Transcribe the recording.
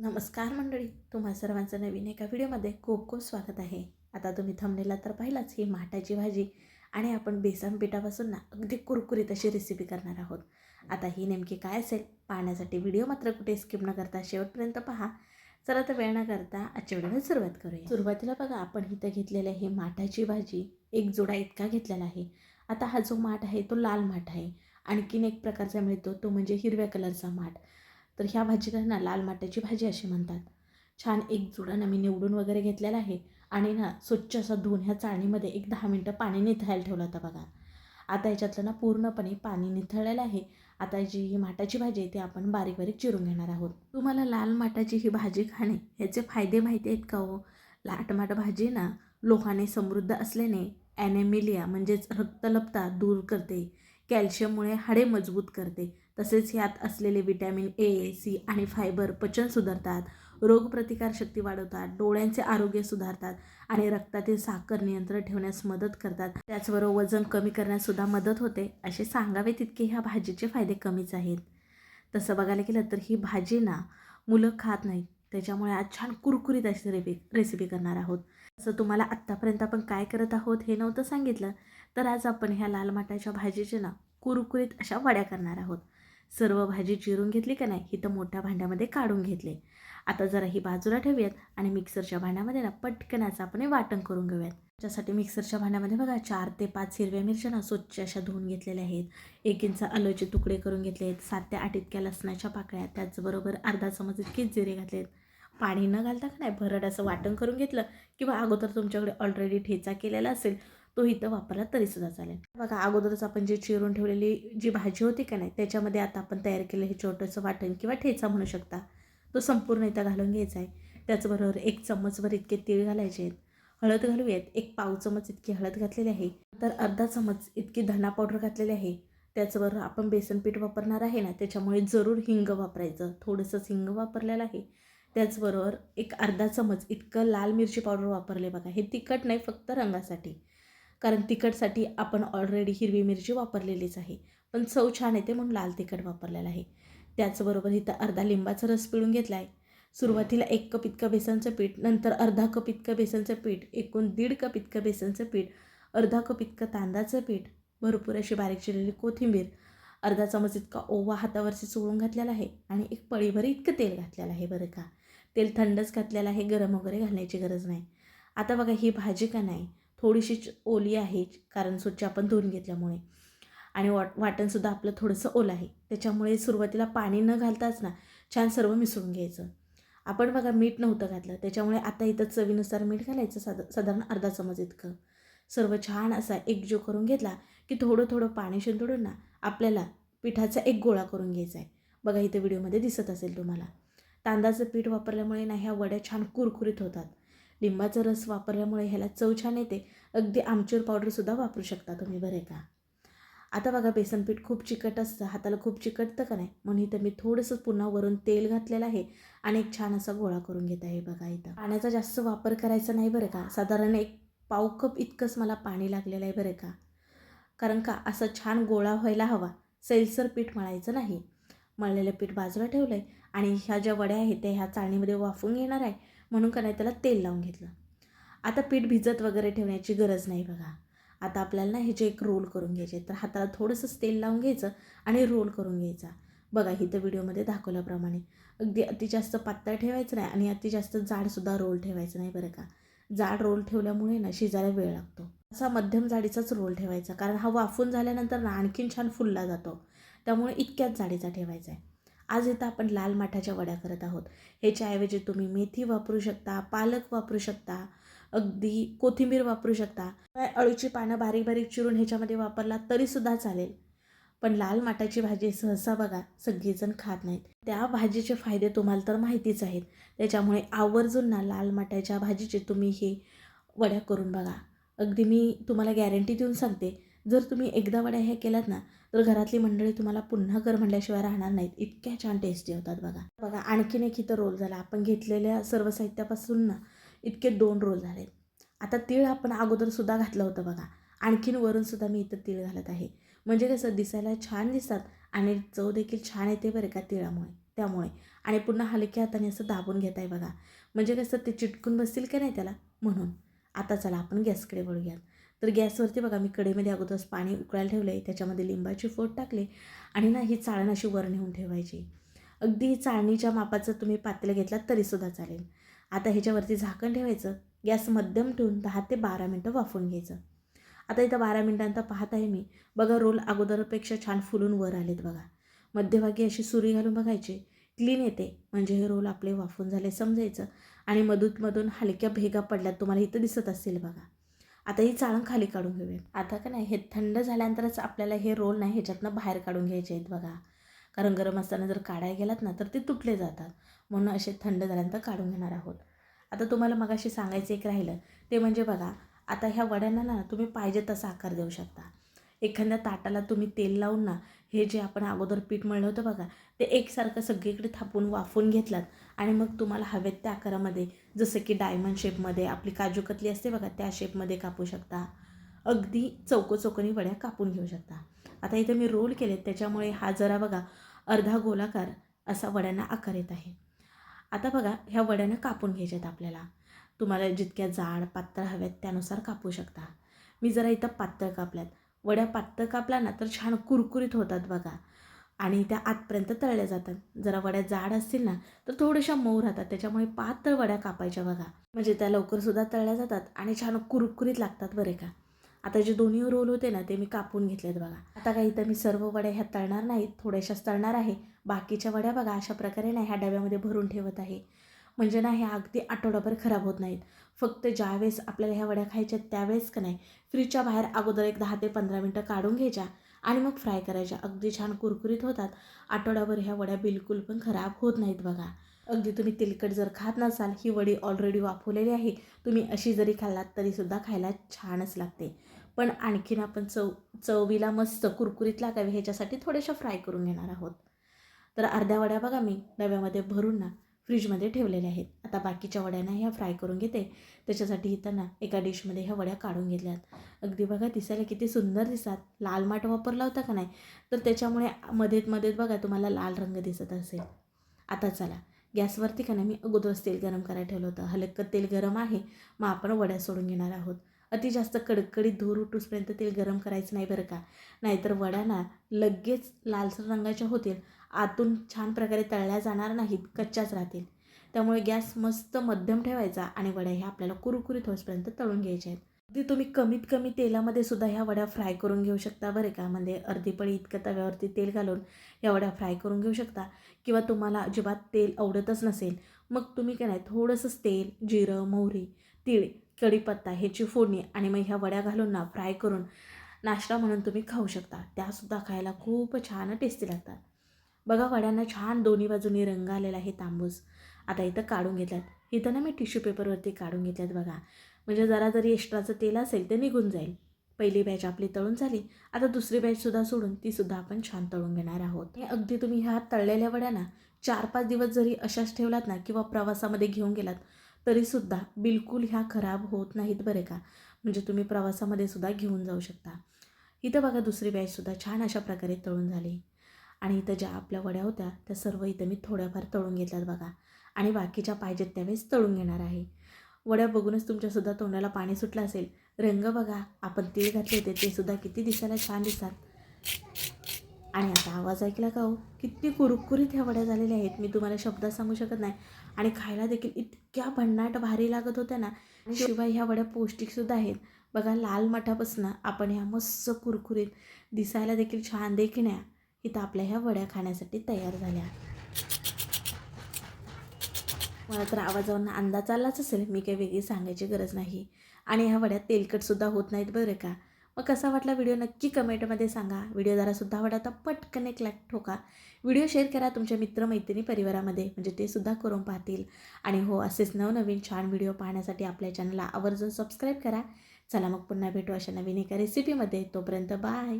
नमस्कार मंडळी, तुम्हा सर्वांचं नवीन एका व्हिडिओमध्ये खूप खूप स्वागत आहे. आता तुम्ही थंबनेलला तर पाहिलाच, ही माठाची भाजी आणि आपण बेसन पिठापासून अगदी कुरकुरीत अशी रेसिपी करणार आहोत. आता ही नेमकी काय असेल पाहण्यासाठी व्हिडिओ मात्र कुठे स्किप न करता शेवटपर्यंत पहा. चला तर वेळ न करता आजच्या व्हिडिओला सुरुवात करूया. सुरुवातीला बघा, आपण इथं घेतलेली आहे माठाची भाजी, एक जोडा इतका घेतलेला आहे. आता हा जो माठ आहे तो लाल माठ आहे. आणखीन एक प्रकारचा मिळतो तो म्हणजे हिरव्या कलरचा माठ. तर ह्या भाजीला लाल माठाची भाजी अशी म्हणतात. छान एक जुडा मी निवडून वगैरे घेतलेला आहे आणि स्वच्छ असा धुवून ह्या चाळणीमध्ये एक 10 मिनटं पाणी निथळायला ठेवलं होतं बघा. आता ह्याच्यातलं पूर्णपणे पाणी निथळलेलं आहे. आता जी ही माठाची भाजी आहे ती आपण बारीक बारीक चिरून घेणार आहोत. तुम्हाला लाल माठाची ही भाजी खाणे ह्याचे फायदे माहिती आहेत का हो? लाल माठ भाजी लोहाने समृद्ध असल्याने ॲनेमिलिया म्हणजेच रक्तलपता दूर करते. कॅल्शियममुळे हाडे मजबूत करते. तसेच ह्यात असलेले विटॅमिन ए, सी आणि फायबर पचन सुधारतात, रोगप्रतिकारशक्ती वाढवतात, डोळ्यांचे आरोग्य सुधारतात आणि रक्तातील साखर नियंत्रण ठेवण्यास मदत करतात. त्याचबरोबर वजन कमी करण्याससुद्धा मदत होते. असे सांगावे तितके ह्या भाजीचे फायदे कमीच आहेत. तसं बघायला गेलं तर ही भाजी मुलं खात नाहीत. त्याच्यामुळे आज छान कुरकुरीत अशी रेसिपी करणार आहोत. असं तुम्हाला आत्तापर्यंत आपण काय करत आहोत हे नव्हतं सांगितलं, तर आज आपण ह्या लाल माठाच्या भाजीचे कुरकुरीत अशा वड्या करणार आहोत. सर्व भाजी चिरून घेतली का नाही, ही तर मोठ्या भांड्यामध्ये काढून घेतले. आता जरा ही बाजूला ठेवूयात आणि मिक्सरच्या भांड्यामध्ये पटकन असं आपण वाटण करून घेऊयात. त्याच्यासाठी मिक्सरच्या भांड्यामध्ये बघा 4 ते 5 हिरव्या मिरच्या स्वच्छ अशा धुवून घेतलेल्या आहेत. 1 इंच आलूचे तुकडे करून घेतले आहेत. 7 ते 8 इतक्या लसणाच्या पाकळ्या, त्याचबरोबर अर्धा चमच इतकेच जिरे घातलेत. पाणी न घालता का नाही भरड असं वाटण करून घेतलं किंवा अगोदर तुमच्याकडे ऑलरेडी ठेचा केलेला असेल तो इथं वापरला तरीसुद्धा चालेल. बघा, अगोदरच आपण जी चिरून ठेवलेली जी भाजी होती का नाही त्याच्यामध्ये आता आपण तयार केलेलं हे छोटंसं वाटण किंवा ठेचा म्हणू शकता, तो संपूर्ण इथं घालून घ्यायचा आहे. त्याचबरोबर 1 चम्मचभर इतके तीळ घालायचे आहेत. हळद घालूयात. 1 पाव चमच इतकी हळद घातलेली आहे. तर अर्धा चमच इतकी धना पावडर घातलेली आहे. त्याचबरोबर आपण बेसन पीठ वापरणार आहे त्याच्यामुळे जरूर हिंग वापरायचं. थोडंसंच हिंग वापरलेलं आहे. त्याचबरोबर एक अर्धा चमच इतकं लाल मिरची पावडर वापरले बघा. हे तिखट नाही, फक्त रंगासाठी. कारण तिखटसाठी आपण ऑलरेडी हिरवी मिरची वापरलेलीच आहे, पण चव छान येते म्हणून लाल तिखट वापरलेलं आहे. त्याचबरोबर इथं अर्धा लिंबाचा रस पिळून घेतला आहे. सुरुवातीला 1 कप इतकं बेसनचं पीठ, नंतर अर्धा कप इतकं बेसनचं पीठ, एकूण 1.5 कप इतकं बेसनचं पीठ, अर्धा कप इतकं तांदळाचं पीठ, भरपूर अशी बारीक चिरलेली कोथिंबीर, अर्धा चमच इतका ओवा हातावरची चोळून घातलेला आहे आणि 1 पळीभर इतकं तेल घातलेलं आहे बरं का. तेल थंडच घातलेलं आहे, गरम वगैरे घालण्याची गरज नाही. आता बघा, ही भाजी का नाही थोडीशी ओली आहे, कारण स्वच्छ आपण धुवून घेतल्यामुळे, आणि वाटणसुद्धा आपलं थोडंसं ओलं आहे. त्याच्यामुळे सुरुवातीला पाणी न घालताच छान सर्व मिसळून घ्यायचं. आपण बघा मीठ नव्हतं घातलं, त्याच्यामुळे आता इथं चवीनुसार मीठ घालायचं, साधारण अर्धा चमच इतकं. सर्व छान असा एकजीव करून घेतला की थोडं थोडं पाणी शिंतोडून आपल्याला पिठाचा एक गोळा करून घ्यायचा आहे. बघा, इथं व्हिडिओमध्ये दिसत असेल तुम्हाला. तांदळाचं पीठ वापरल्यामुळे ह्या वड्या छान कुरकुरीत होतात. लिंबाचा रस वापरल्यामुळे ह्याला चव छान येते. अगदी आमचूर पावडरसुद्धा वापरू शकता तुम्ही बरे का. आता बघा, बेसनपीठ खूप चिकट असतं, हाताला खूप चिकटतं का नाही, म्हणून इथं मी थोडंसं पुन्हा वरून तेल घातलेलं आहे आणि एक छान असा गोळा करून घेत आहे. बघा, इथं पाण्याचा जास्त वापर करायचा नाही बरं का. साधारण 1 पाव कप इतकंच मला पाणी लागलेलं आहे बरं का. कारण का असं छान गोळा व्हायला हवा, सैलसर पीठ मळायचं नाही. मळलेलं पीठ बाजूला ठेवलं आहे आणि ह्या ज्या वड्या आहेत त्या ह्या चाळणीमध्ये वाफवून घेणार आहे, म्हणून का नाही त्याला तेल लावून घेतलं. आता पीठ भिजत वगैरे ठेवण्याची गरज नाही बघा. आता आपल्याला ह्याचे एक रोल करून घ्यायचे. तर हाताला थोडंसंच तेल लावून घ्यायचं आणि रोल करून घ्यायचा. बघा, इथं व्हिडिओमध्ये दाखवल्याप्रमाणे अगदी अति जास्त पातळ ठेवायचं नाही आणि अति जास्त जाडसुद्धा रोल ठेवायचं नाही बरं का. जाड रोल ठेवल्यामुळे शिजायला वेळ लागतो. असा मध्यम जाडीचाच रोल ठेवायचा, कारण हा वाफून झाल्यानंतर आणखीन छान फुलला जातो. त्यामुळे इतक्याच जाडीचा ठेवायचा आहे. आज इथं आपण लाल माठाच्या वड्या करत आहोत. ह्याच्याऐवजी तुम्ही मेथी वापरू शकता, पालक वापरू शकता, अगदी कोथिंबीर वापरू शकता. अळूची पानं बारीक बारीक चिरून ह्याच्यामध्ये वापरला तरीसुद्धा चालेल. पण लाल माठाची भाजी सहसा बघा सगळेजण खात नाहीत. त्या भाजीचे फायदे तुम्हाला तर माहितीच आहेत. त्याच्यामुळे आवर्जून लाल माठाच्या भाजीचे तुम्ही हे वड्या करून बघा. अगदी मी तुम्हाला गॅरंटी देऊन सांगते, जर तुम्ही एकदा वड्या हे केल्यात तर घरातली मंडळी तुम्हाला पुन्हा कर म्हटल्याशिवाय राहणार नाहीत. इतक्या छान टेस्टी होतात बघा. बघा, आणखीन एक इथं रोल झाला. आपण घेतलेल्या सर्व साहित्यापासून इतके 2 रोल झाले. आता तीळ आपण अगोदरसुद्धा घातलं होतं बघा. आणखीन वरूनसुद्धा मी इथं तीळ घालत आहे. म्हणजे कसं दिसायला छान दिसतात आणि चव देखील छान येते बरं का तिळामुळे. त्यामुळे. आणि पुन्हा हलक्या हाताने असं दाबून घेत आहे बघा, म्हणजे कसं ते चिटकून बसतील का नाही त्याला, म्हणून. आता चला आपण गॅसकडे वळूयात. तर गॅसवरती बघा मी कढईमध्ये अगोदरच पाणी उकळायला ठेवलं आहे, त्याच्यामध्ये लिंबाची फोड टाकले आणि ना ही चाळण अशी वर नेऊन ठेवायची. अगदी चाळणीच्या मापाचं तुम्ही पातेलं घेतलात तरीसुद्धा चालेल. आता ह्याच्यावरती झाकण ठेवायचं, गॅस मध्यम ठेवून 10 ते 12 मिनटं वाफवून घ्यायचं. आता इथं 12 मिनटांचा पाहत आहे मी, बघा रोल अगोदरपेक्षा छान फुलून वर आलेत बघा. मध्यभागी अशी सुरी घालून बघायची, क्लीन येते म्हणजे हे रोल आपले वाफवून झाले समजायचं. आणि मधून हलक्या भेगा पडल्यात, तुम्हाला इथं दिसत असेल बघा. आता ही चाळण खाली काढून घेऊया. आता का नाही हे थंड झाल्यानंतरच आपल्याला हे रोल नाही ह्याच्यातनं बाहेर काढून घ्यायचे आहेत बघा, कारण गरम असताना जर काढायला गेलात ना तर ते तुटले जातात, म्हणून असे थंड झाल्यानंतर काढून घेणार आहोत. आता तुम्हाला मगाशी सांगायचं एक राहिलं ते म्हणजे बघा, आता ह्या वड्यांना ना तुम्ही पाहिजे तसा आकार देऊ शकता. एखाद्या ताटाला तुम्ही तेल लावून ना हे जे आपण अगोदर पीठ मळलं होतं बघा, ते एकसारखं सगळीकडे थापून वाफवून घेतलात आणि मग तुम्हाला हवेत त्या आकारामध्ये, जसं की डायमंड शेपमध्ये आपली काजू कतली असते बघा त्या शेपमध्ये कापू शकता. अगदी चौकोनी वड्या कापून घेऊ शकता. आता इथे मी रोल केलेत, त्याच्यामुळे हा जरा बघा अर्धा गोलाकार असा वड्यांना आकार येत आहे. आता बघा ह्या वड्यांना कापून घ्यायच्यात आपल्याला. तुम्हाला जितक्या जाड पातळ हव्यात त्यानुसार कापू शकता. मी जरा इथं पातळ कापल्यात. वड्या पातळ कापल्या ना तर छान कुरकुरीत होतात बघा आणि त्या आतपर्यंत तळल्या जातात. जरा वड्या जाड असतील ना तर थोड्याशा मऊ राहतात, त्याच्यामुळे पातळ वड्या कापायच्या बघा, म्हणजे त्या लवकरसुद्धा तळल्या जातात आणि छान कुरकुरीत लागतात बरे का. आता जे दोन्ही रोल होते ना ते मी कापून घेतलेत बघा. आता काही इथं मी सर्व वड्या ह्या तळणार नाहीत, थोड्याशाच तळणार आहे. बाकीच्या वड्या बघा अशा प्रकारे ना ह्या डब्यामध्ये भरून ठेवत आहे, म्हणजे ना ह्या अगदी आठवडाभर खराब होत नाहीत. फक्त ज्यावेळेस आपल्याला ह्या वड्या खायच्या त्यावेळेस का नाही फ्रीजच्या बाहेर अगोदर एक 10 ते 15 मिनटं काढून घ्यायच्या आणि मग फ्राय करायच्या. अगदी छान कुरकुरीत होतात. आठवडाभर ह्या वड्या बिलकुल पण खराब होत नाहीत बघा. अगदी तुम्ही तेलकट जर खात नसाल, ही वडी ऑलरेडी वाफवलेली आहे, तुम्ही अशी जरी खाल्लात तरीसुद्धा खायला छानच लागते. पण आणखीन आपण चवीला मस्त कुरकुरीत लागावी ह्याच्यासाठी थोड्याशा फ्राय करून घेणार आहोत. तर अर्ध्या वड्या बघा मी डब्यामध्ये भरून ना फ्रीजमध्ये ठेवलेल्या आहेत. आता बाकीच्या वड्यांना ह्या फ्राय करून घेते. त्याच्यासाठी इथं ना एका डिशमध्ये ह्या वड्या काढून घेतल्यात. अगदी बघा दिसायला किती सुंदर दिसतात. लाल माठ वापरला होता का नाही तर त्याच्यामुळे मध्येत बघा तुम्हाला लाल रंग दिसत असेल. आता चला गॅसवरती का नाही मी अगोदरच तेल गरम करायला ठेवलं होतं. हलकं तेल गरम आहे, मग आपण वड्या सोडून घेणार आहोत. अति जास्त कडकडीत धूर उठूसपर्यंत तेल गरम करायचं नाही बरं का, नाहीतर वड्या ना लगेच लालसर रंगाच्या होतील, आतून छान प्रकारे तळल्या जाणार नाहीत, कच्च्याच राहतील. त्यामुळे गॅस मस्त मध्यम ठेवायचा आणि वड्या ह्या आपल्याला कुरकुरीत होईपर्यंत तळून घ्यायच्या आहेत. अगदी तुम्ही कमीत कमी तेलामध्ये सुद्धा ह्या वड्या फ्राय करून घेऊ शकता बरं का, म्हणजे अर्धी पळी इतकं तव्यावरती तेल घालून ह्या वड्या फ्राय करून घेऊ शकता. किंवा तुम्हाला अजिबात तेल आवडतच नसेल, मग तुम्ही काय नाही थोडंसंच तेल, जिरं, मोहरी, तीळ, कढीपत्ता ह्याची फोडणी आणि मग ह्या वड्या घालून ना फ्राय करून नाश्ता म्हणून तुम्ही खाऊ शकता. त्यासुद्धा खायला खूप छान टेस्टी लागतात. बघा वड्यांना छान दोन्ही बाजूनी रंग आलेला आहे तांबूस. आता इथं काढून घेतल्यात. इथं ना मी टिश्यू पेपरवरती काढून घेतल्यात बघा, म्हणजे जरा जरी एक्स्ट्राचं तेल असेल ते निघून जाईल. पहिली बॅच आपली तळून झाली. आता दुसरी बॅचसुद्धा सोडून तीसुद्धा आपण छान तळून घेणार आहोत. हे अगदी तुम्ही ह्या तळलेल्या वड्या ना 4-5 दिवस जरी अशाच ठेवलात ना किंवा प्रवासामध्ये घेऊन गेलात तरीसुद्धा बिलकुल ह्या खराब होत नाहीत बरं का, म्हणजे तुम्ही प्रवासामध्ये सुद्धा घेऊन जाऊ शकता. इथं बघा दुसरी बॅचसुद्धा छान अशा प्रकारे तळून झाली आणि इथं ज्या आपल्या वड्या होत्या त्या सर्व इथं मी थोड्याफार तळून घेतल्यात बघा आणि बाकीच्या पाहिजेत त्यावेळेस तळून घेणार आहे. वड्या बघूनच तुमच्यासुद्धा तोंडाला पाणी सुटलं असेल. रंग बघा, आपण तीळ घातले होते ते सुद्धा किती दिसायला छान दिसतात. आणि आता आवाज ऐकला का हो, किती कुरकुरीत ह्या वड्या झालेल्या आहेत, मी तुम्हाला शब्दात सांगू शकत नाही. आणि खायला देखील इतक्या भन्नाट भारी लागत होत्या ना. आणि शिवाय ह्या वड्या पौष्टिकसुद्धा आहेत. बघा लाल मठापासून आपण ह्या मस्त कुरकुरीत दिसायला देखील छान देखण्या इथं आपल्या ह्या वड्या खाण्यासाठी तयार झाल्या. मला तर आवाजावरून अंदाज आलाच असेल, मी काही वेगळी सांगायची गरज नाही. आणि ह्या वड्या तेलकटसुद्धा होत नाहीत बरं का. मग कसा वाटला व्हिडिओ नक्की कमेंटमध्ये सांगा. व्हिडिओ जरासुद्धा आवडला पटकन एक लाईक ठोका. व्हिडिओ शेअर करा तुमच्या मित्रमैत्रिणी परिवारामध्ये, म्हणजे ते सुद्धा करून पाहतील. आणि हो असेच नवनवीन छान व्हिडिओ पाहण्यासाठी आपल्या चॅनलला आवर्जून सबस्क्राईब करा. चला मग पुन्हा भेटू अशा नवीन एका रेसिपीमध्ये. तोपर्यंत बाय.